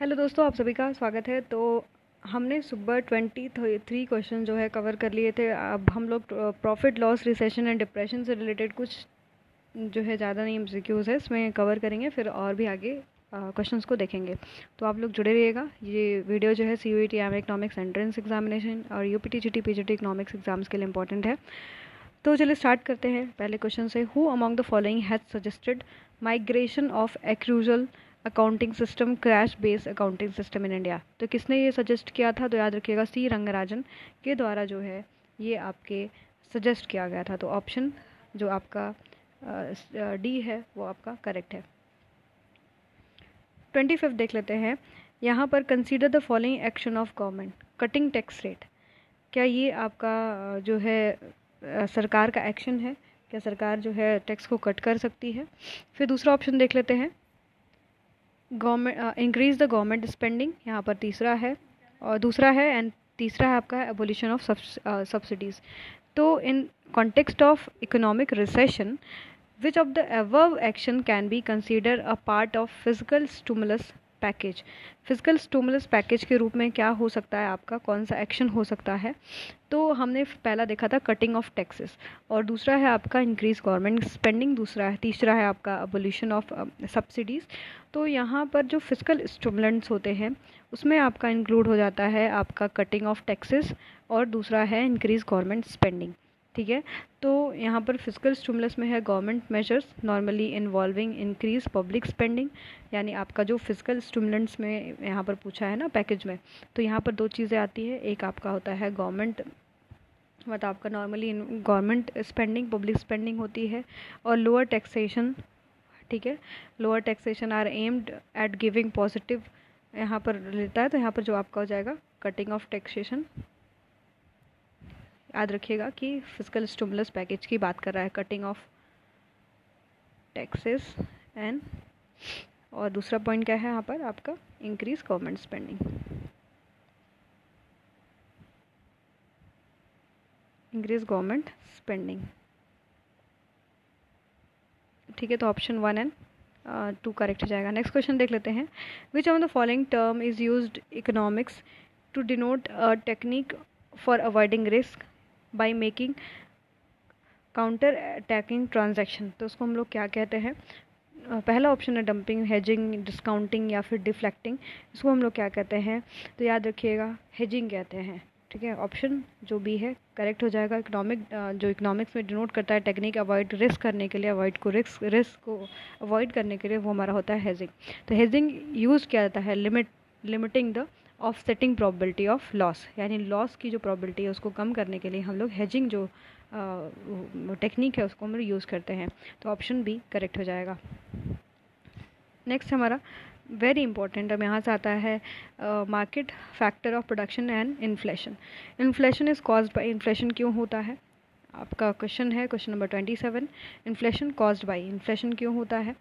Hello दोस्तों, आप सभी का स्वागत है। तो हमने सुबह 23 क्वेश्चन जो है कवर कर लिए थे। अब हम लोग profit loss recession and depression से रिलेटेड कुछ जो है ज़्यादा नहीं एमसीक्यूज़ है इसमें कवर करेंगे, फिर और भी आगे क्वेश्चंस को देखेंगे। तो आप लोग जुड़े रहिएगा। ये वीडियो जो है CUET इकोनॉमिक्स एंट्रेंस एग्जामिनेशन और UPT GT PGT economics exams के लिए इंपॉर्टेंट है। तो चलिए स्टार्ट करते हैं पहले क्वेश्चन से। Who among the following has suggested migration of accrual accounting system cash based accounting system in India? तो किसने ये सजेस्ट किया था? तो याद रखिएगा सी रंगराजन के द्वारा जो है ये आपके सजेस्ट किया गया था। तो ऑप्शन जो आपका डी है वो आपका करेक्ट है। 25 देख लेते हैं। यहाँ पर consider the following action of government cutting tax rate. क्या ये आपका जो है सरकार का एक्शन है? क्या सरकार जो है टैक्स को कट कर सकती है? फिर दूसरा ऑप्शन देख लेते हैं, government increase the government spending, यहाँ पर तीसरा है और दूसरा है, एंड तीसरा है आपका एबोलिशन ऑफ सब्सिडीज़। तो in context of economic recession which of the above action can be consider a part of physical stimulus package? Physical stimulus package के रूप में क्या हो सकता है आपका, कौन सा एक्शन हो सकता है? तो हमने पहला देखा था कटिंग ऑफ टैक्सेस, और दूसरा है आपका इंक्रीज गवर्नमेंट स्पेंडिंग, तीसरा है आपका अबोलिशन ऑफ सब्सिडीज़। तो यहाँ पर जो फिजिकल स्टिमुलेंट्स होते हैं उसमें आपका इंक्लूड हो जाता है आपका कटिंग ऑफ टैक्सेस और दूसरा है इंक्रीज गवर्नमेंट स्पेंडिंग। ठीक है, तो यहाँ पर फिजिकल स्टिमुलस में है government measures normally involving increase public spending, यानी आपका जो फिजिकल स्टिमुलेंट्स में यहाँ पर पूछा है ना पैकेज में, तो यहाँ पर दो चीज़ें आती है। एक आपका होता है गवर्नमेंट, मतलब आपका normally government spending public spending होती है, और लोअर टैक्सेशन। ठीक है, lower taxation are aimed at giving positive यहाँ पर लेता है, तो यहाँ पर जो आपका हो जाएगा कटिंग ऑफ टैक्सेशन। याद रखिएगा कि फिजिकल स्टिमुलस पैकेज की बात कर रहा है, कटिंग ऑफ टैक्सेस एंड, और दूसरा पॉइंट क्या है यहाँ पर आपका increase government spending, increase government spending. ठीक है, तो ऑप्शन 1 एंड 2 करेक्ट हो जाएगा। नेक्स्ट क्वेश्चन देख लेते हैं। Which of the following term is used economics to denote a technique for avoiding risk by making counter attacking transaction? तो उसको हम लोग क्या कहते हैं? पहला ऑप्शन है डंपिंग, हेजिंग, डिस्काउंटिंग या फिर डिफ्लेक्टिंग। इसको हम लोग क्या कहते हैं? तो याद रखिएगा हेजिंग कहते हैं। ठीक है, ऑप्शन जो बी है करेक्ट हो जाएगा। जो इकोनॉमिक्स में डिनोट करता है टेक्निक अवॉइड रिस्क करने के लिए, रिस्क को अवॉइड करने के लिए, वो हमारा होता है हेजिंग। तो हेजिंग यूज़ किया जाता है limiting the offsetting probability of loss, यानी लॉस की जो प्रोबेबिलिटी है उसको कम करने के लिए हम लोग हेजिंग जो टेक्निक है उसको हम लोग यूज़ करते हैं। तो ऑप्शन बी करेक्ट हो जाएगा। नेक्स्ट हमारा वेरी इंपॉर्टेंट, अब यहाँ से आता है market factor of production and inflation. Inflation is caused by, inflation क्यों होता है आपका क्वेश्चन है, question number 27। Inflation caused by, inflation क्यों होता है?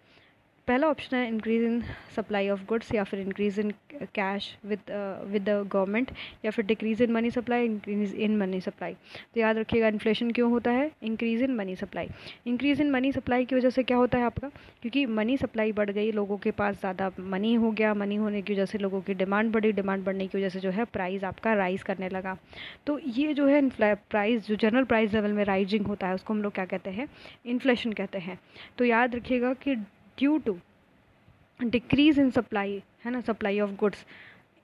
पहला ऑप्शन है increase in supply of goods, या फिर increase in cash with the government, या फिर decrease in money supply, increase in money supply. तो याद रखिएगा इन्फ्लेशन क्यों होता है? Increase in money supply. Increase in money supply की वजह से क्या होता है आपका, क्योंकि मनी सप्लाई बढ़ गई, लोगों के पास ज़्यादा मनी हो गया, मनी होने की वजह से लोगों की डिमांड बढ़ी, डिमांड बढ़ने की वजह से जो है प्राइस आपका राइज करने लगा। तो ये जो है प्राइस, जो जनरल प्राइस लेवल में राइजिंग होता है उसको हम लोग क्या कहते हैं? इन्फ्लेशन कहते हैं। तो याद रखिएगा कि due to decrease in supply, है ना, सप्लाई ऑफ गुड्स,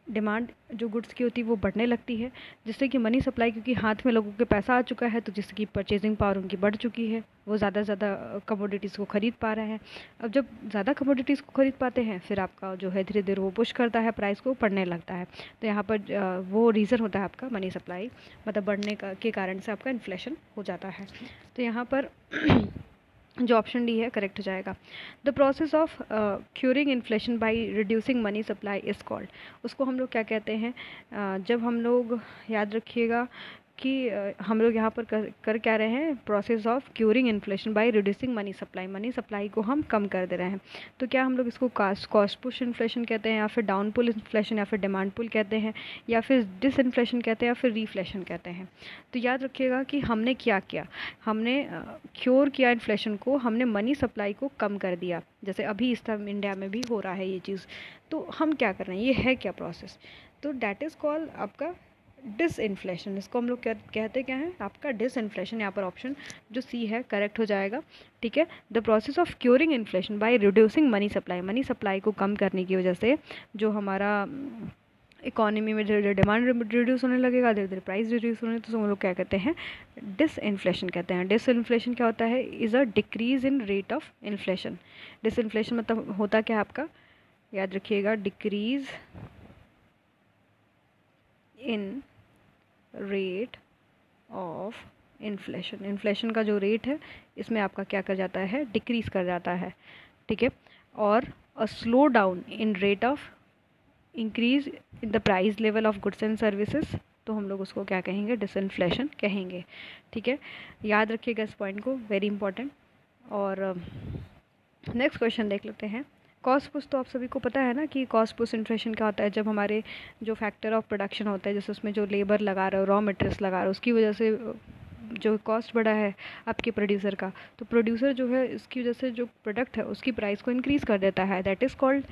डिमांड जो गुड्स की होती है वो बढ़ने लगती है, जिससे कि मनी सप्लाई, क्योंकि हाथ में लोगों के पैसा आ चुका है तो जिसकी परचेजिंग पावर उनकी बढ़ चुकी है, वो ज़्यादा से ज़्यादा कमोडिटीज़ को ख़रीद पा रहे हैं। अब जब ज़्यादा कमोडिटीज़ को ख़रीद पाते हैं फिर आपका जो है धीरे धीरे वो पुश करता है, प्राइस को बढ़ने लगता है। तो यहाँ पर वो रीज़न होता है आपका मनी सप्लाई, मतलब बढ़ने के कारण से आपका इन्फ्लेशन हो जाता है। तो यहाँ पर जो ऑप्शन डी है करेक्ट हो जाएगा। The process of curing inflation by reducing money supply is called, उसको हम लोग क्या कहते हैं? जब हम लोग, याद रखिएगा कि हम लोग यहाँ पर कर क्या रहे हैं, process of curing inflation by reducing money supply, money supply को हम कम कर दे रहे हैं। तो क्या हम लोग इसको कॉस्ट पुश इन्फ्लेशन कहते हैं, या फिर डाउन पुल इन्फ्लेशन, या फिर डिमांड पुल कहते हैं, या फिर डिस इन्फ्लेशन कहते हैं, या फिर रीफ्लेशन कहते हैं। तो याद रखिएगा कि हमने क्या किया, हमने क्योर किया इन्फ्लेशन को, हमने मनी सप्लाई को कम कर दिया, जैसे अभी इस टाइम इंडिया में भी हो रहा है ये चीज़। तो हम क्या कर रहे हैं, ये है क्या प्रोसेस, तो डैट इज़ कॉल्ड आपका डिस इन्फ्लेशन। इसको हम लोग कहते क्या है, आपका डिस इन्फ्लेशन। यहाँ पर ऑप्शन जो सी है करेक्ट हो जाएगा। ठीक है, the process of curing inflation by reducing money supply, money supply को कम करने की वजह से जो हमारा इकोनॉमी में धीरे धीरे डिमांड रिड्यूस होने लगेगा, धीरे धीरे प्राइस रिड्यूस होने, तो हम लोग क्या कहते हैं, डिस इन्फ्लेशन कहते हैं। डिस इन्फ्लेशन क्या होता है, is a decrease in rate of inflation. Disinflation मतलब होता क्या है आपका, याद रखिएगा, decrease in rate of inflation. Inflation का जो रेट है इसमें आपका क्या कर जाता है, डिक्रीज कर जाता है। ठीक है, और a slow down in rate of increase in the price level of goods and services, तो हम लोग उसको क्या कहेंगे, डिसइन्फ्लेशन कहेंगे। ठीक है, याद रखिएगा इस पॉइंट को, वेरी इंपॉर्टेंट। और नेक्स्ट क्वेश्चन देख लेते हैं। कॉस्ट पुश तो आप सभी को पता है ना कि कॉस्ट पुश इन्फ्लेशन क्या होता है, जब हमारे जो फैक्टर ऑफ प्रोडक्शन होता है, जैसे उसमें जो लेबर लगा रहे हो, रॉ मटेरियल्स लगा रहे हो, उसकी वजह से जो कॉस्ट बढ़ा है आपके प्रोड्यूसर का, तो प्रोड्यूसर जो है इसकी वजह से जो प्रोडक्ट है उसकी प्राइस को इंक्रीज़ कर देता है, that is called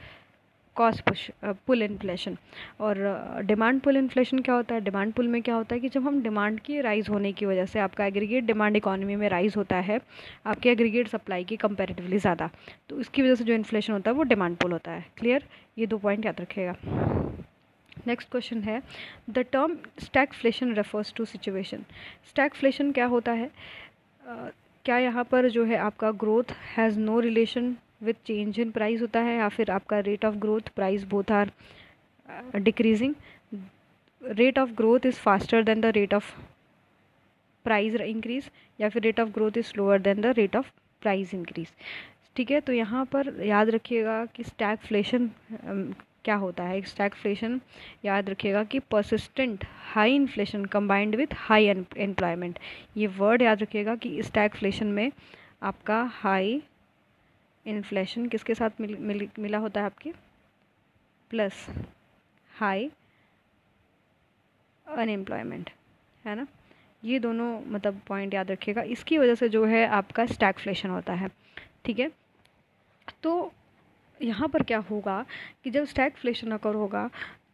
cost push pull inflation. और डिमांड पुल इन्फ्लेशन क्या होता है, डिमांड पुल में क्या होता है कि जब हम डिमांड की राइज होने की वजह से आपका एग्रीगेट डिमांड इकोनॉमी में राइज होता है आपके एग्रीगेट सप्लाई की कंपैरेटिवली ज़्यादा, तो इसकी वजह से जो इन्फ्लेशन होता है वो डिमांड पुल होता है। क्लियर, ये 2 पॉइंट याद रखिएगा। नेक्स्ट क्वेश्चन है, the term stagflation refers to situation. Stagflation क्या होता है, क्या यहाँ पर जो है आपका growth has no relation with change in price होता है, या फिर आपका rate of growth price both are decreasing, rate of growth is faster than the rate of price increase, या फिर rate of growth is slower than the rate of price increase. ठीक है, तो यहाँ पर याद रखिएगा कि स्टैगफ्लेशन क्या होता है। स्टैगफ्लेशन याद रखिएगा कि persistent high inflation combined with high employment. ये वर्ड याद रखिएगा कि स्टैगफ्लेशन में आपका हाई इन्फ्लेशन किसके साथ मिला होता है, आपके प्लस हाई अनएम्प्लॉयमेंट, है ना। ये दोनों मतलब पॉइंट याद रखिएगा, इसकी वजह से जो है आपका स्टैगफ्लेशन होता है। ठीक है, तो यहाँ पर क्या होगा कि जब स्टैगफ्लेशन अकर होगा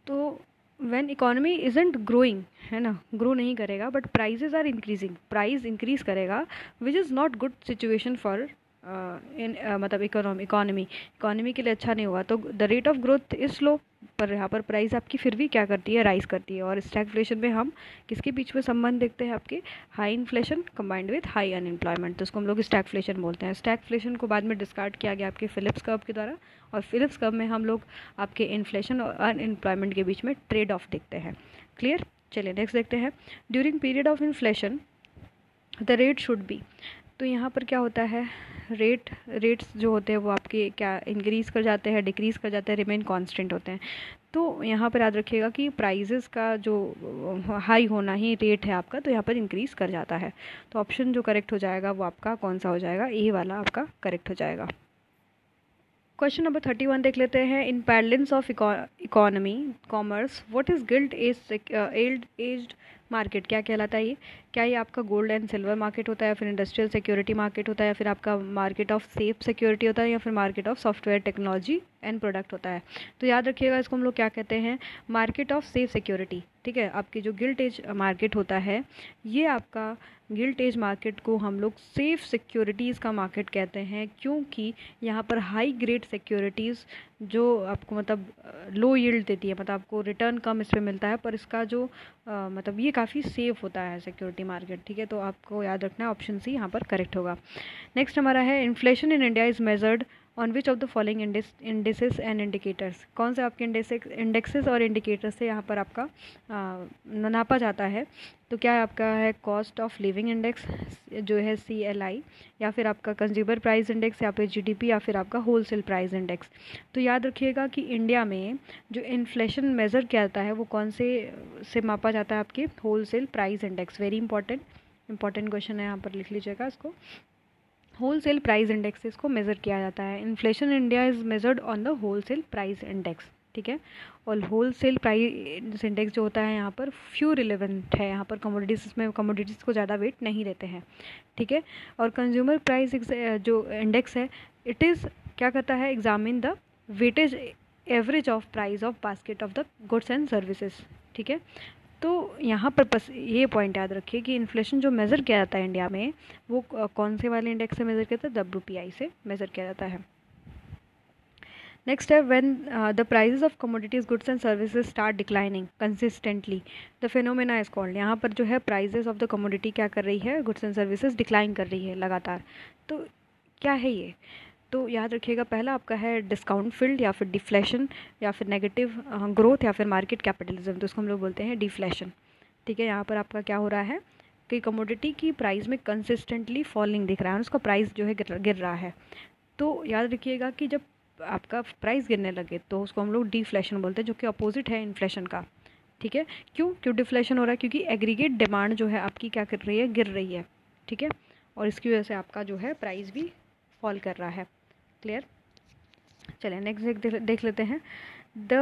तो व्हेन इकोनॉमी इजंट ग्रोइंग, है ना, ग्रो नहीं करेगा, but prices are increasing, price increase करेगा, which is not good situation for मतलब इकोनॉमी के लिए अच्छा नहीं हुआ, तो the rate of growth is slow, पर यहाँ पर प्राइस आपकी फिर भी क्या करती है, राइज करती है। और स्टैगफ्लेशन में हम किसके बीच में संबंध देखते हैं, आपके high inflation combined with high unemployment, तो उसको हम लोग स्टैगफ्लेशन बोलते हैं। स्टैगफ्लेशन को बाद में डिस्कार्ड किया गया आपके फिलिप्स कर्व के द्वारा, और फिलिप्स कर्व में हम लोग आपके इन्फ्लेशन और अनएम्प्लॉयमेंट के बीच में ट्रेड ऑफ देखते हैं। क्लियर, चलिए नेक्स्ट देखते हैं। During period of inflation the rate should be, तो यहाँ पर क्या होता है, रेट्स जो होते हैं वो आपके क्या इंक्रीज़ कर जाते हैं, डिक्रीज़ कर जाते हैं, रिमेन कांस्टेंट होते हैं। तो यहाँ पर याद रखिएगा कि प्राइजेस का जो हाई होना ही रेट है आपका, तो यहाँ पर इंक्रीज़ कर जाता है। तो ऑप्शन जो करेक्ट हो जाएगा वो आपका कौन सा हो जाएगा, ए वाला आपका करेक्ट हो जाएगा। क्वेश्चन नंबर 31 देख लेते हैं। In parallels of economy commerce what is gilt edged market, क्या कहलाता है ये, क्या ये आपका गोल्ड एंड सिल्वर मार्केट होता है, या फिर इंडस्ट्रियल सिक्योरिटी मार्केट होता है, या फिर आपका मार्केट ऑफ सेफ सिक्योरिटी होता है, या फिर market of software technology and product होता है। तो याद रखिएगा इसको हम लोग क्या कहते हैं, मार्केट ऑफ सेफ सिक्योरिटी। ठीक है, आपकी जो गिल्ट एज मार्केट होता है, ये आपका गिल्ट एज मार्केट को हम लोग सेफ सिक्योरिटीज़ का मार्केट कहते हैं, क्योंकि यहाँ पर हाई ग्रेड सिक्योरिटीज़ जो आपको मतलब लो यील्ड देती है, मतलब आपको रिटर्न कम इस पर मिलता है, पर इसका जो मतलब ये काफ़ी सेफ होता है सिक्योरिटी मार्केट। ठीक है, तो आपको याद रखना है ऑप्शन सी यहाँ पर करेक्ट होगा। नेक्स्ट हमारा है, inflation in India is measured on which of the following indices and indicators, कौन से आपके इंडेक्सेस और इंडिकेटर्स से यहाँ पर आपका नापा जाता है। तो क्या आपका है कॉस्ट ऑफ लिविंग इंडेक्स जो है CLI, या फिर आपका कंज्यूमर प्राइस इंडेक्स, या फिर GDP, या फिर आपका होलसेल प्राइस इंडेक्स। तो याद रखिएगा कि इंडिया में जो इन्फ्लेशन मेज़र किया जाता है वो कौन से मापा जाता है, आपके wholesale price index. Very important question है, यहाँ पर लिख लीजिएगा इसको। होलसेल प्राइस इंडेक्स से इसको मेज़र किया जाता है। Inflation India is measured on the wholesale price index, ठीक है। और होलसेल प्राइस इंडेक्स जो होता है यहाँ पर फ्यू रिलेवेंट है, यहाँ पर कमोडिटीज़ में कमोडिटीज़ को ज़्यादा वेट नहीं देते हैं, ठीक है। और कंज्यूमर प्राइस जो इंडेक्स है इट इज़ क्या करता है, examine the weightage average of price of basket of the goods and services, ठीक है। तो यहाँ पर बस ये पॉइंट याद रखिए कि इन्फ्लेशन जो मेज़र किया जाता है इंडिया में वो कौन से वाले इंडेक्स से मेज़र किया जाता है, WPI से मेज़र किया जाता है। नेक्स्ट है when the prices of commodities goods and services start declining consistently the phenomena is called. यहाँ पर जो है प्राइसेस ऑफ द कमोडिटी क्या कर रही है, गुड्स एंड सर्विसेज डिक्लाइन कर रही है लगातार। तो क्या है ये, तो याद रखिएगा पहला आपका है डिस्काउंट फील्ड, या फिर डिफ्लेशन, या फिर नेगेटिव ग्रोथ, या फिर मार्केट कैपिटलिज्म, तो उसको हम लोग बोलते हैं डिफ्लेशन, ठीक है। यहाँ पर आपका क्या हो रहा है कि कमोडिटी की प्राइस में कंसिस्टेंटली फॉलिंग दिख रहा है, उसका प्राइस जो है गिर रहा है। तो याद रखिएगा कि जब आपका प्राइस गिरने लगे तो उसको हम लोग डिफ्लेशन बोलते हैं, जो कि अपोजिट है इन्फ्लेशन का, ठीक है। क्यों डिफ्लेशन हो रहा है, क्योंकि एग्रीगेट डिमांड जो है आपकी क्या कर रही है, गिर रही है, ठीक है। और इसकी वजह से आपका जो है प्राइस भी फॉल कर रहा है। क्लियर, चलिए नेक्स्ट देख लेते हैं। The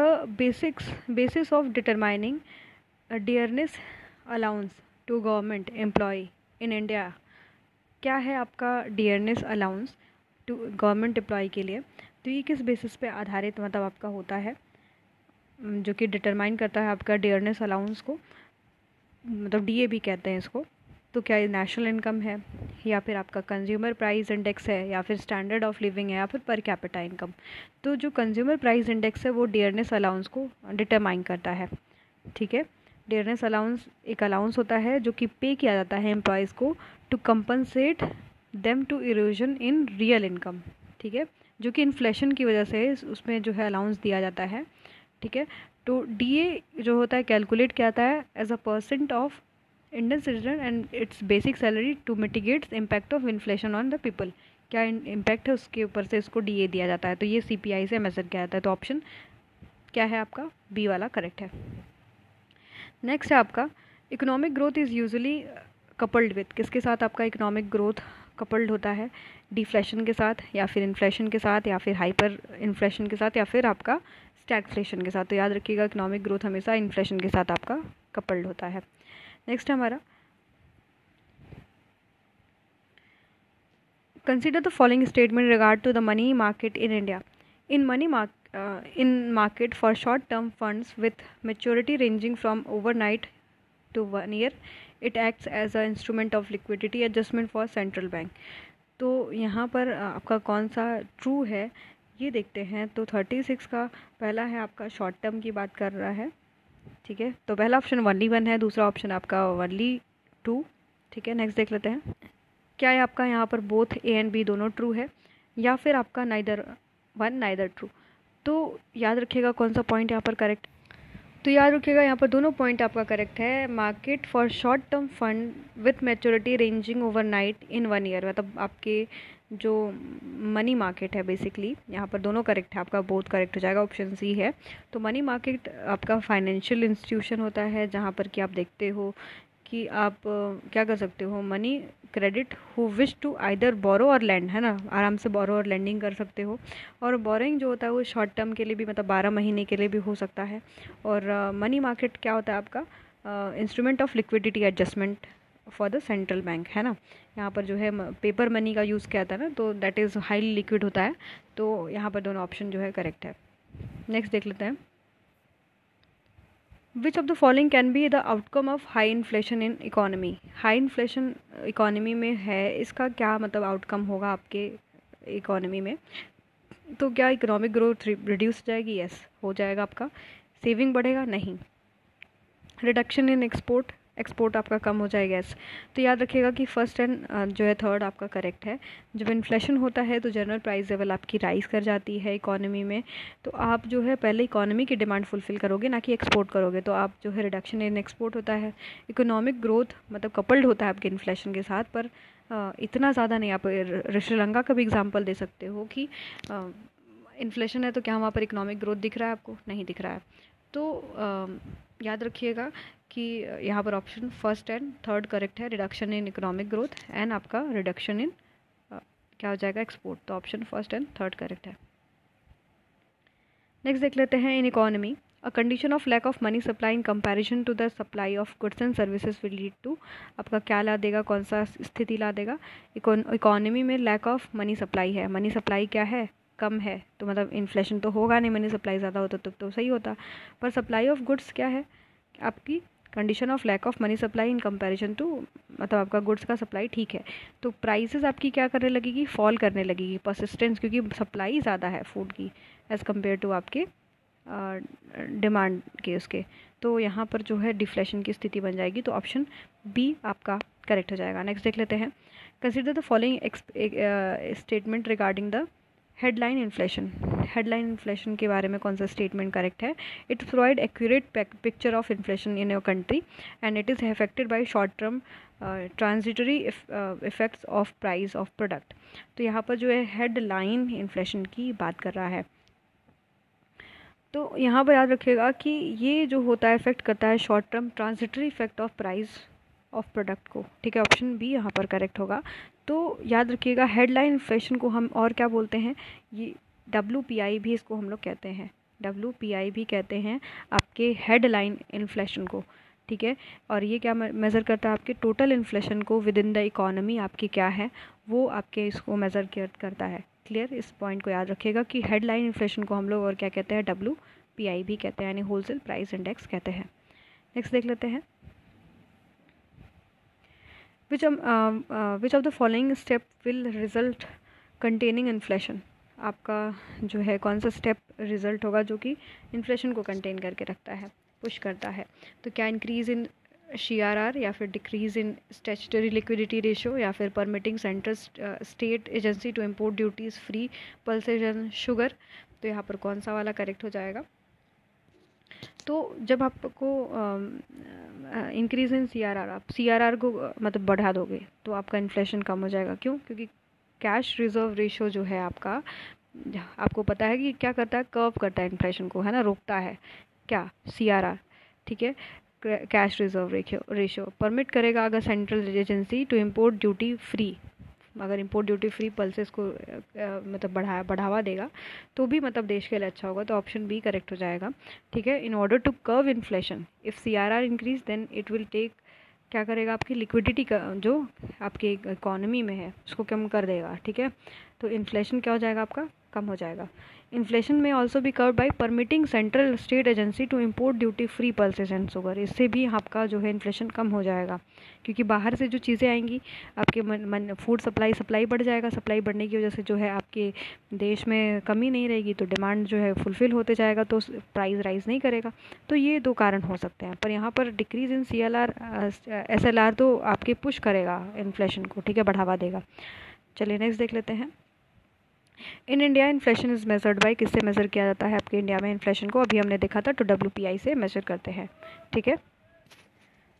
basis of determining dearness allowance to government employ in India. क्या है आपका dearness allowance to government employ के लिए, तो ये किस बेसिस पे आधारित मतलब आपका होता है, जो कि डिटरमाइन करता है आपका डियरनेस अलाउंस को, मतलब DA भी कहते हैं इसको। तो क्या ये नेशनल इनकम है, या फिर आपका कंज्यूमर प्राइस इंडेक्स है, या फिर स्टैंडर्ड ऑफ लिविंग है, या फिर पर कैपिटा इनकम। तो जो कंज्यूमर प्राइस इंडेक्स है वो डियरनेस अलाउंस को डिटरमाइन करता है, ठीक है। डियरनेस अलाउंस एक अलाउंस होता है जो कि पे किया जाता है एम्प्लॉयज़ को to compensate them to erosion in real income, ठीक है, जो कि इन्फ्लेशन की वजह से उसमें जो है अलाउंस दिया जाता है, ठीक है। तो DA जो होता है कैलकुलेट किया जाता है as a % of Indian citizen and its basic salary to mitigates impact of inflation on the people. क्या इम्पैक्ट है उसके ऊपर से इसको DA दिया जाता है, तो ये CPI से मेजर किया जाता है। तो ऑप्शन क्या है आपका, B वाला करेक्ट है। नेक्स्ट है आपका economic growth is usually coupled with, किसके साथ आपका इकोनॉमिक ग्रोथ कपल्ड होता है, डिफ्लेशन के साथ, या फिर इन्फ्लेशन के साथ, या फिर हाइपर इन्फ्लेशन के साथ, या फिर आपका स्टैगफ्लेशन के साथ। तो याद रखिएगा इकोनॉमिक ग्रोथ हमेशा इन्फ्लेशन के साथ आपका कपल्ड होता है। नेक्स्ट हमारा consider the following statement regard to the money market in India. in market for short term funds with maturity ranging from overnight to 1 year, it acts as a instrument of liquidity adjustment for central bank। तो यहाँ पर आपका कौन सा true है ये देखते हैं। तो 36 का पहला है आपका शॉर्ट टर्म की बात कर रहा है, ठीक है। तो पहला ऑप्शन only 1 है, दूसरा ऑप्शन आपका only 2, ठीक है। नेक्स्ट देख लेते हैं, क्या है आपका यहाँ पर बोथ A एंड B दोनों ट्रू है, या फिर आपका नाइदर 1 नाइदर ट्रू। तो याद रखिएगा कौन सा पॉइंट यहाँ पर करेक्ट, तो याद रखिएगा यहाँ पर दोनों पॉइंट आपका करेक्ट है। Market for short term fund with maturity ranging overnight in 1 year, मतलब आपके जो मनी मार्केट है बेसिकली, यहाँ पर दोनों करेक्ट है, आपका बोथ करेक्ट हो जाएगा, ऑप्शन सी है। तो मनी मार्केट आपका फाइनेंशियल इंस्टीट्यूशन होता है जहाँ पर कि आप देखते हो कि आप क्या कर सकते हो, money credit who wish to either borrow और लैंड, है ना, आराम से बोरो और लैंडिंग कर सकते हो। और बोरोइंग जो होता है वो शॉर्ट टर्म के लिए भी, मतलब 12 महीने के लिए भी हो सकता है। और मनी मार्केट क्या होता है आपका, instrument of liquidity adjustment for the central bank, है ना। यहाँ पर जो है पेपर मनी का यूज़ किया जाता है ना, तो दैट इज़ हाईली लिक्विड होता है। तो यहाँ पर दोनों ऑप्शन जो है करेक्ट है। नेक्स्ट देख लेते हैं, which of the following can be the outcome of high inflation in economy. High inflation economy में है, इसका क्या मतलब आउटकम होगा आपके इकोनॉमी में। तो क्या इकोनॉमिक ग्रोथ रिड्यूस हो जाएगी, यस हो जाएगा आपका। सेविंग बढ़ेगा, नहीं। रिडक्शन इन एक्सपोर्ट, एक्सपोर्ट आपका कम हो जाएगा। यस, तो याद रखिएगा कि फर्स्ट एंड जो है थर्ड आपका करेक्ट है। जब इन्फ्लेशन होता है तो जनरल प्राइस लेवल आपकी राइज कर जाती है इकोनॉमी में, तो आप जो है पहले इकोनॉमी की डिमांड फुलफिल करोगे ना कि एक्सपोर्ट करोगे, तो आप जो है रिडक्शन इन एक्सपोर्ट होता है। इकोनॉमिक ग्रोथ मतलब कपल्ड होता है आपके इन्फ्लेशन के साथ, पर इतना ज़्यादा नहीं। आप श्रीलंका का भी एग्जाम्पल दे सकते हो कि इन्फ्लेशन है तो क्या वहाँ पर इकोनॉमिक ग्रोथ दिख रहा है आपको? नहीं दिख रहा है। तो याद रखिएगा कि यहाँ पर option first and third correct है, reduction in economic growth and आपका रिडक्शन इन क्या हो जाएगा? एक्सपोर्ट। तो option first and third correct है। नेक्स्ट देख लेते हैं, in economy a condition of lack of money supply in comparison to the supply of goods and services will lead to, आपका क्या ला देगा, कौन सा स्थिति ला देगा? इकोनॉमी में लैक ऑफ मनी सप्लाई है, मनी सप्लाई क्या है? कम है, तो मतलब इन्फ्लेशन तो होगा नहीं, मनी सप्लाई ज़्यादा होता तो सही होता। पर सप्लाई ऑफ गुड्स क्या है आपकी? Condition of lack of money supply in comparison to, मतलब आपका गुड्स का सप्लाई ठीक है, तो प्राइसेस आपकी क्या करने लगेगी? फॉल करने लगेगी, परसिस्टेंस, क्योंकि सप्लाई ज़्यादा है फूड की एज़ कम्पेयर टू आपके डिमांड के उसके, तो यहाँ पर जो है डिफ्लेशन की स्थिति बन जाएगी। तो ऑप्शन बी आपका करेक्ट हो जाएगा। नेक्स्ट देख लेते हैं, consider the following statement regarding the headline inflation. Headline inflation के बारे में कौन सा स्टेटमेंट करेक्ट है? It provide accurate picture of inflation in your country and it is affected by short term transitory effects of price of product. तो यहाँ पर जो है हेडलाइन इन्फ्लेशन की बात कर रहा है। तो यहाँ पर याद रखिएगा कि ये जो होता है इफेक्ट करता है short term transitory effect of price of product को, ठीक है। ऑप्शन बी यहाँ पर करेक्ट होगा। तो याद रखिएगा हेडलाइन इन्फ्लेशन को हम और क्या बोलते हैं? ये WPI भी इसको हम लोग कहते हैं, WPI भी कहते हैं आपके हेडलाइन इन्फ्लेशन को, ठीक है। और ये क्या मेज़र करता है? आपके टोटल इन्फ्लेशन को विद इन द इकोनॉमी आपकी क्या है वो आपके इसको मेज़र करता है। क्लियर? इस पॉइंट को याद रखिएगा कि हेडलाइन इन्फ्लेशन को हम लोग और क्या कहते हैं? WPI भी कहते हैं, यानी होलसेल प्राइस इंडेक्स कहते हैं। नेक्स्ट देख लेते हैं, which of the following step will result containing inflation। आपका जो है कौन सा स्टेप रिजल्ट होगा जो कि इन्फ्लेशन को कंटेन करके रखता है, पुश करता है? तो क्या इंक्रीज़ इन CRR, या फिर decrease in statutory liquidity ratio, या फिर permitting central state agency to import duties free pulses and sugar? तो यहाँ पर कौन सा वाला करेक्ट हो जाएगा? तो जब आपको इंक्रीज इन CRR, आप CRR को मतलब बढ़ा दोगे तो आपका इन्फ्लेशन कम हो जाएगा। क्यों? क्योंकि कैश रिजर्व रेशियो जो है आपका, आपको पता है कि क्या करता है? कर्व करता है इन्फ्लेशन को, है ना, रोकता है क्या? CRR, ठीक है। कैश रिजर्व रेशियो परमिट करेगा अगर central agency to import duty free, अगर इम्पोर्ट ड्यूटी फ्री पल्सेस को मतलब बढ़ावा देगा तो भी मतलब देश के लिए अच्छा होगा। तो ऑप्शन बी करेक्ट हो जाएगा, ठीक है। In order to curb inflation if CRR increase then it will take, क्या करेगा? आपकी लिक्विडिटी का जो आपके इकोनॉमी में है उसको कम कर देगा, ठीक है। तो इन्फ्लेशन क्या हो जाएगा? आपका कम हो जाएगा। इन्फ्लेशन में ऑल्सो भी curb by permitting central state agency to import duty free pulses and sugar, इससे भी आपका जो है इन्फ्लेशन कम हो जाएगा, क्योंकि बाहर से जो चीज़ें आएंगी आपके फूड सप्लाई बढ़ जाएगा। सप्लाई बढ़ने की वजह से जो है आपके देश में कमी नहीं रहेगी, तो डिमांड जो है फुलफ़िल होते जाएगा, तो प्राइस राइज नहीं करेगा। तो ये दो कारण हो सकते हैं। पर यहाँ पर डिक्रीज इन SLR तो आपके पुश करेगा इन्फ्लेशन को, ठीक है, बढ़ावा देगा। चलिए नेक्स्ट देख लेते हैं, in India inflation is measured by, किससे मेज़र किया जाता है आपके इंडिया में इन्फ्लेशन को? अभी हमने देखा था, तो WPI से मेज़र करते हैं, ठीक है।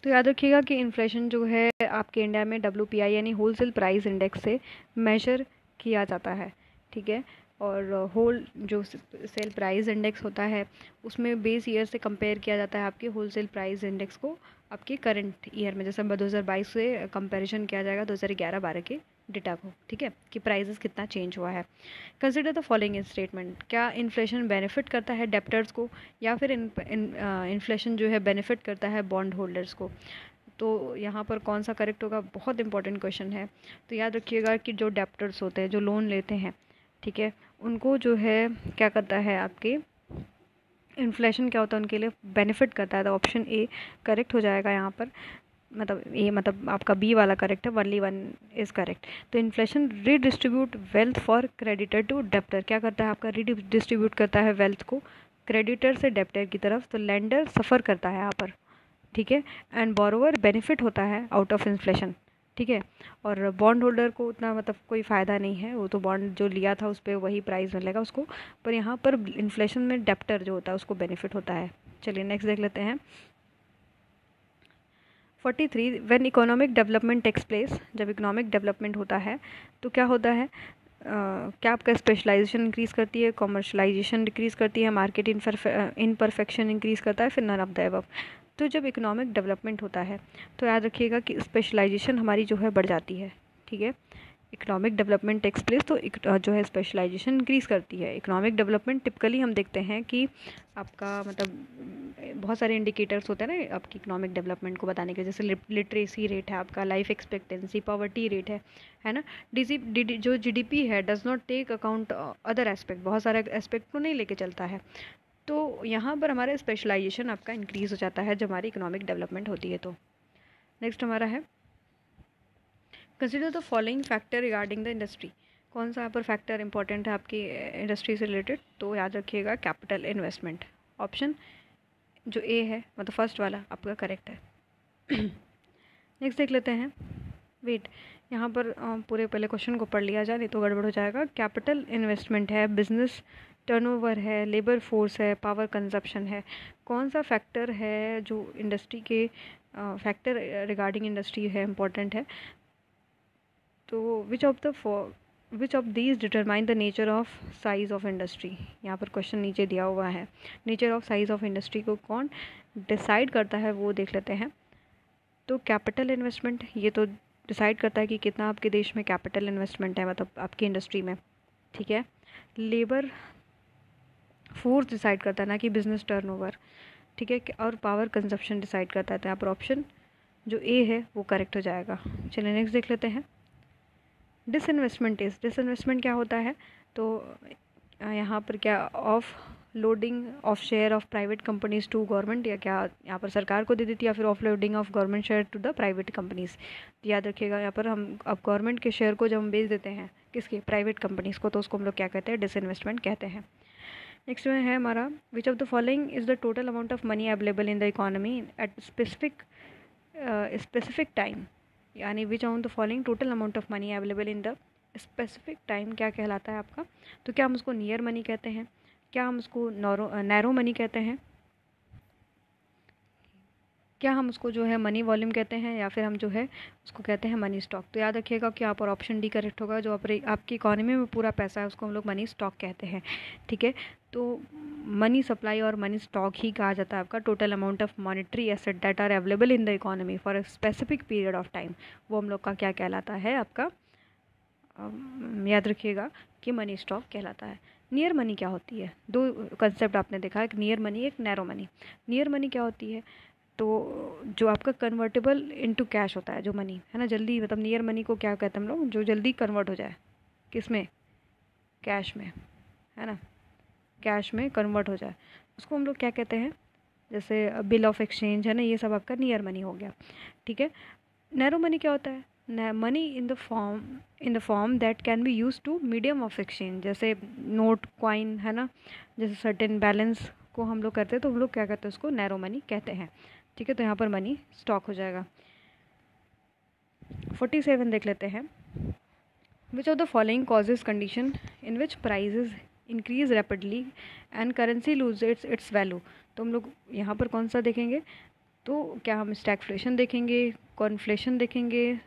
तो याद रखिएगा कि इन्फ्लेशन जो है आपके इंडिया में WPI यानी होलसेल प्राइस इंडेक्स से मेजर किया जाता है, ठीक है। और होल जो सेल प्राइस इंडेक्स होता है उसमें बेस ईयर से कंपेयर किया जाता है आपके होलसेल प्राइस इंडेक्स को आपके करंट ईयर में, जैसे 2022 से कंपैरिजन किया जाएगा 2011-12 के डेटा को, ठीक है, कि प्राइसेस कितना चेंज हुआ है। कंसिडर द फॉलोइंग स्टेटमेंट, क्या इन्फ्लेशन बेनिफिट करता है डेप्टर्स को, या फिर इन्फ्लेशन जो है बेनिफिट करता है बॉन्ड होल्डर्स को? तो यहाँ पर कौन सा करेक्ट होगा? बहुत इंपॉर्टेंट क्वेश्चन है। तो याद रखिएगा कि जो डेप्टर्स होते हैं, जो लोन लेते हैं, ठीक है, उनको जो है क्या करता है आपके इन्फ्लेशन क्या होता है उनके लिए? बेनिफिट करता है। तो ऑप्शन ए करेक्ट हो जाएगा यहाँ पर, मतलब आपका बी वाला करेक्ट है, 1 इज़ करेक्ट। तो inflation redistribute wealth for creditor to debtor, क्या करता है आपका? रीडिस्ट्रीब्यूट करता है वेल्थ को क्रेडिटर से डेप्टर की तरफ। तो लेंडर सफ़र करता है यहाँ पर, ठीक है, एंड बोरोवर बेनिफिट होता है आउट ऑफ इन्फ्लेशन, ठीक है, और बॉन्ड होल्डर को उतना मतलब कोई फ़ायदा नहीं है, वो तो बॉन्ड जो लिया था उस पर वही प्राइस मिलेगा उसको, पर यहाँ पर इन्फ्लेशन में डेप्टर जो होता है उसको बेनिफिट होता है। चलिए नेक्स्ट देख लेते हैं। 43 when economic development takes place, जब इकोनॉमिक डेवलपमेंट होता है तो क्या होता है, क्या आपका स्पेशलाइजेशन इंक्रीज़ करती है, कॉमर्शलाइजेशन डिक्रीज़ करती है, मार्केट इनपरफेक्शन इंक्रीज़ करता है, फिर नन ऑफ द अबव। तो जब इकोनॉमिक डेवलपमेंट होता है तो याद रखिएगा कि स्पेशलाइजेशन हमारी जो है बढ़ जाती है, ठीक है, इकोनॉमिक डेवलपमेंट टेक्स प्लेस तो जो है स्पेशलाइजेशन इंक्रीज़ करती है। इकोनॉमिक डेवलपमेंट टिपिकली हम देखते हैं कि आपका मतलब बहुत सारे इंडिकेटर्स होते हैं ना आपकी इकोनॉमिक डेवलपमेंट को बताने के, जैसे लिटरेसी रेट है आपका, लाइफ एक्सपेक्टेंसी, पॉवर्टी रेट है ना, जो जीडीपी है does not take account other aspect, बहुत सारे एस्पेक्ट को नहीं लेके चलता है। तो यहाँ पर हमारा स्पेशलाइजेशन आपका इंक्रीज़ हो जाता है जब हमारी इकोनॉमिक डेवलपमेंट होती है। तो नेक्स्ट हमारा है consider the following factor regarding the industry. कौन सा यहाँ पर फैक्टर इंपॉर्टेंट है आपकी इंडस्ट्री से रिलेटेड, तो याद रखिएगा कैपिटल इन्वेस्टमेंट। ऑप्शन जो ए है मतलब फर्स्ट वाला आपका करेक्ट है। नेक्स्ट देख लेते हैं। वेट, यहाँ पर पूरे पहले क्वेश्चन को पढ़ लिया जाए नहीं तो गड़बड़ हो जाएगा। कैपिटल इन्वेस्टमेंट है, बिजनेस टर्नओवर है, लेबर फोर्स है, पावर कंजप्शन है। कौन सा फैक्टर है जो इंडस्ट्री के फैक्टर रिगार्डिंग इंडस्ट्री है इम्पॉर्टेंट है, तो which of these determine the nature of size of industry. यहाँ पर क्वेश्चन नीचे दिया हुआ है, nature of size of industry को कौन डिसाइड करता है वो देख लेते हैं। तो कैपिटल इन्वेस्टमेंट ये तो डिसाइड करता है कि कितना आपके देश में कैपिटल इन्वेस्टमेंट है मतलब आपकी इंडस्ट्री में, ठीक है। लेबर फोर्स डिसाइड करता है ना कि बिजनेस टर्नओवर, ठीक है, और पावर कंजप्शन डिसाइड करता है। तो यहाँ पर ऑप्शन जो ए है वो करेक्ट हो जाएगा। चलिए नेक्स्ट देख लेते हैं। डिसइन्वेस्टमेंट क्या होता है, तो यहाँ पर क्या offloading of share of private companies to government, या क्या यहाँ पर सरकार को दे देती है, या फिर offloading of government share to the private companies. तो याद रखिएगा यहाँ पर हम अब गवर्नमेंट के शेयर को जब हम बेच देते हैं किसके, प्राइवेट कंपनीज को, तो उसको हम लोग क्या कहते हैं, डिसइन्वेस्टमेंट कहते हैं। नेक्स्ट में है हमारा which of the following is the total amount of money available in the economy at specific time, यानी which on the following total amount of money available in the specific time क्या कहलाता है आपका। तो क्या हम उसको नियर मनी कहते हैं, क्या हम उसको नैरो मनी कहते हैं, क्या हम उसको जो है मनी वॉल्यूम कहते हैं, या फिर हम जो है उसको कहते हैं मनी स्टॉक। तो याद रखिएगा कि यहाँ पर ऑप्शन डी करेक्ट होगा, जो आपकी इकोनॉमी में पूरा पैसा है उसको हम लोग मनी स्टॉक कहते हैं, ठीक है। तो मनी सप्लाई और मनी स्टॉक ही कहा जाता है आपका total amount of monetary asset that are available in the economy for a specific period of time, वो हम लोग का क्या कहलाता है आपका, याद रखिएगा कि मनी स्टॉक कहलाता है। नियर मनी क्या होती है, दो कंसेप्ट आपने देखा, एक नियर मनी एक नैरो मनी। नियर मनी क्या होती है, तो जो आपका कन्वर्टेबल इनटू कैश होता है जो मनी है ना, जल्दी मतलब नियर मनी को क्या कहते हैं हम लोग, जो जल्दी कन्वर्ट हो जाए किस में, कैश में, है ना, कैश में कन्वर्ट हो जाए उसको हम लोग क्या कहते हैं, जैसे बिल ऑफ एक्सचेंज है ना, ये सब आपका नियर मनी हो गया, ठीक है। नैरो मनी क्या होता है, money in the form that can be use to medium of exchange, जैसे नोट कॉइन है ना, जैसे सर्टेन बैलेंस को हम लोग करते हैं तो हम लोग क्या कहते हैं उसको नैरो मनी कहते हैं, ठीक है। तो यहाँ पर मनी स्टॉक हो जाएगा। 47 देख लेते हैं। Which of the following causes condition in which prices increase rapidly and currency lose its value. तो हम लोग यहाँ पर कौन सा देखेंगे, तो क्या हम स्टैगफ्लेशन देखेंगे, कॉन्फ्लेशन देखेंगे,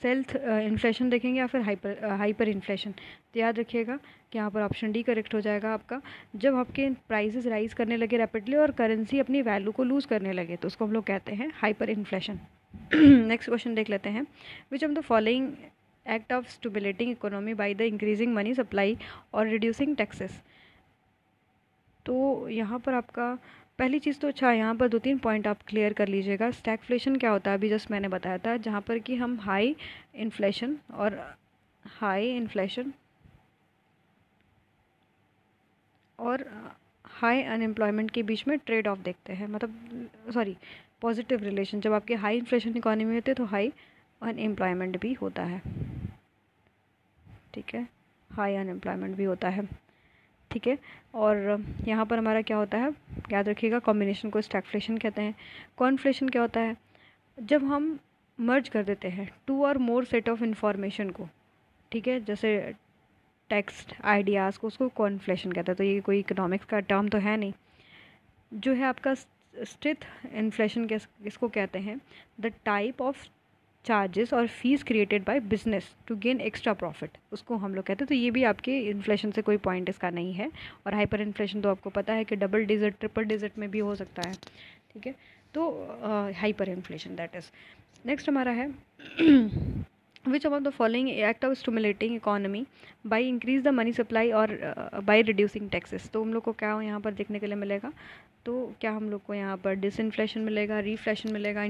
सेल्फ इन्फ्लेशन देखेंगे, या फिर हाइपर इन्फ्लेशन। तो याद रखिएगा कि यहाँ पर ऑप्शन डी करेक्ट हो जाएगा आपका। जब आपके प्राइसेस राइज करने लगे रैपिडली और करेंसी अपनी वैल्यू को लूज़ करने लगे तो उसको हम लोग कहते हैं हाइपर इन्फ्लेशन। नेक्स्ट क्वेश्चन देख लेते हैं। Which of the following act of stimulating economy by the increasing money supply और रिड्यूसिंग टैक्सेस। तो यहाँ पर आपका पहली चीज़ तो अच्छा यहाँ पर 2-3 पॉइंट आप क्लियर कर लीजिएगा। स्टैगफ्लेशन क्या होता है अभी जस्ट मैंने बताया था, जहाँ पर कि हम हाई इन्फ्लेशन और हाई अनएम्प्लॉयमेंट के बीच में ट्रेड ऑफ देखते हैं, मतलब सॉरी पॉजिटिव रिलेशन। जब आपके हाई इन्फ्लेशन इकोनॉमी होती है तो हाई अनएम्प्लॉयमेंट भी होता है, ठीक है, हाई अनएम्प्लॉयमेंट भी होता है, ठीक है। और यहाँ पर हमारा क्या होता है, याद रखिएगा, कॉम्बिनेशन को स्टैगफ्लेशन कहते हैं। कॉन्फ्लेशन क्या होता है? जब हम मर्ज कर देते हैं टू और मोर सेट ऑफ इंफॉर्मेशन को, ठीक है, जैसे टेक्स्ट आइडियाज़ को, उसको कॉन्फ्लेशन कहते हैं। तो ये कोई इकोनॉमिक्स का टर्म तो है नहीं। जो है आपका स्थिर इन्फ्लेशन किसको कहते हैं? द टाइप ऑफ चार्जेस और fees created by business to gain extra profit, उसको हम लोग कहते हैं। तो ये भी आपके इन्फ्लेशन से कोई पॉइंट इसका नहीं है। और हाइपर इन्फ्लेशन तो आपको पता है कि डबल डिजिट ट्रिपल डिजिट में भी हो सकता है, ठीक है। तो hyper inflation that is. Next हमारा है which among the following act of stimulating economy by increase the money supply और बाई रिड्यूसिंग टैक्सेस। तो हम लोग को क्या यहाँ पर देखने के लिए मिलेगा? तो क्या हम लोग को यहाँ पर डिसइन्फ्लेशन मिलेगा, रीफ्लेशन मिलेगा,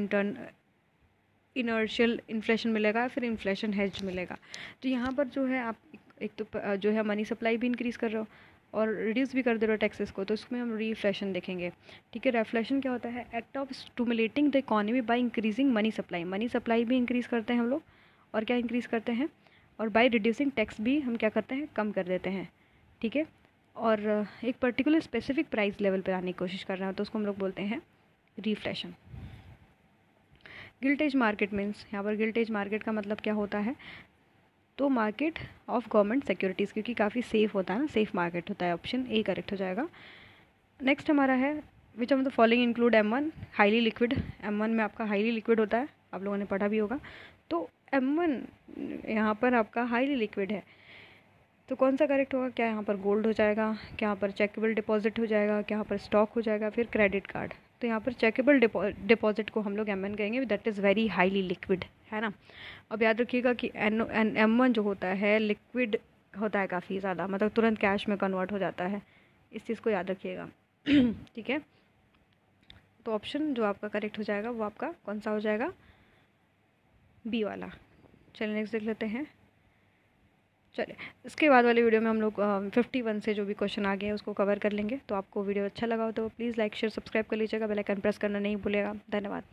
इनर्शियल इन्फ्लेशन मिलेगा, या फिर इन्फ्लेशन हेज मिलेगा? तो यहाँ पर जो है आप एक तो जो है मनी सप्लाई भी इंक्रीज़ कर रहे हो और रिड्यूस भी कर दे रहे हो टैक्सेस को, तो इसमें हम रीफ्लेशन देखेंगे, ठीक है। रेफ्लेशन क्या होता है? Act of stimulating the economy by increasing money supply. Money supply भी इंक्रीज़ करते हैं हम लोग, और क्या इंक्रीज़ करते हैं? और बाय रिड्यूसिंग टैक्स भी हम क्या करते हैं? कम कर देते हैं, ठीक है। और एक पर्टिकुलर स्पेसिफिक प्राइस लेवल पर आने की कोशिश कर रहे हैं, तो उसको हम लोग बोलते हैं reflation. Gilt edge market means, यहाँ पर गिल्ट एज मार्केट का मतलब क्या होता है? तो मार्केट ऑफ गवर्नमेंट सिक्योरिटीज़, क्योंकि काफ़ी सेफ होता है ना, सेफ मार्केट होता है। ऑप्शन ए करेक्ट हो जाएगा। नेक्स्ट हमारा है विच of the following include M1 highly liquid. M1 में आपका हाईली लिक्विड होता है, आप लोगों ने पढ़ा भी होगा। तो M1 यहाँ पर आपका हाईली लिक्विड है, तो कौन सा करेक्ट होगा? क्या यहाँ पर गोल्ड हो जाएगा, क्या यहाँ पर चेकेबल डिपॉजिट हो जाएगा, क्या यहाँ पर स्टॉक हो जाएगा, फिर क्रेडिट कार्ड? तो यहाँ पर चेकेबल डिपॉजिट को हम लोग M1 कहेंगे, that is very highly liquid, है ना। अब याद रखिएगा कि M1 जो होता है लिक्विड होता है काफ़ी ज़्यादा, मतलब तुरंत कैश में कन्वर्ट हो जाता है, इस चीज़ को याद रखिएगा। ठीक है, तो ऑप्शन जो आपका करेक्ट हो जाएगा वो आपका कौन सा हो जाएगा? बी वाला। चलिए नेक्स्ट देख लेते हैं। चलिए इसके बाद वाली वीडियो में हम लोग 51 से जो भी क्वेश्चन आ गए हैं उसको कवर कर लेंगे। तो आपको वीडियो अच्छा लगा हो तो प्लीज़ लाइक शेयर सब्सक्राइब कर लीजिएगा, बेल आइकन प्रेस करना नहीं भूलिएगा। धन्यवाद।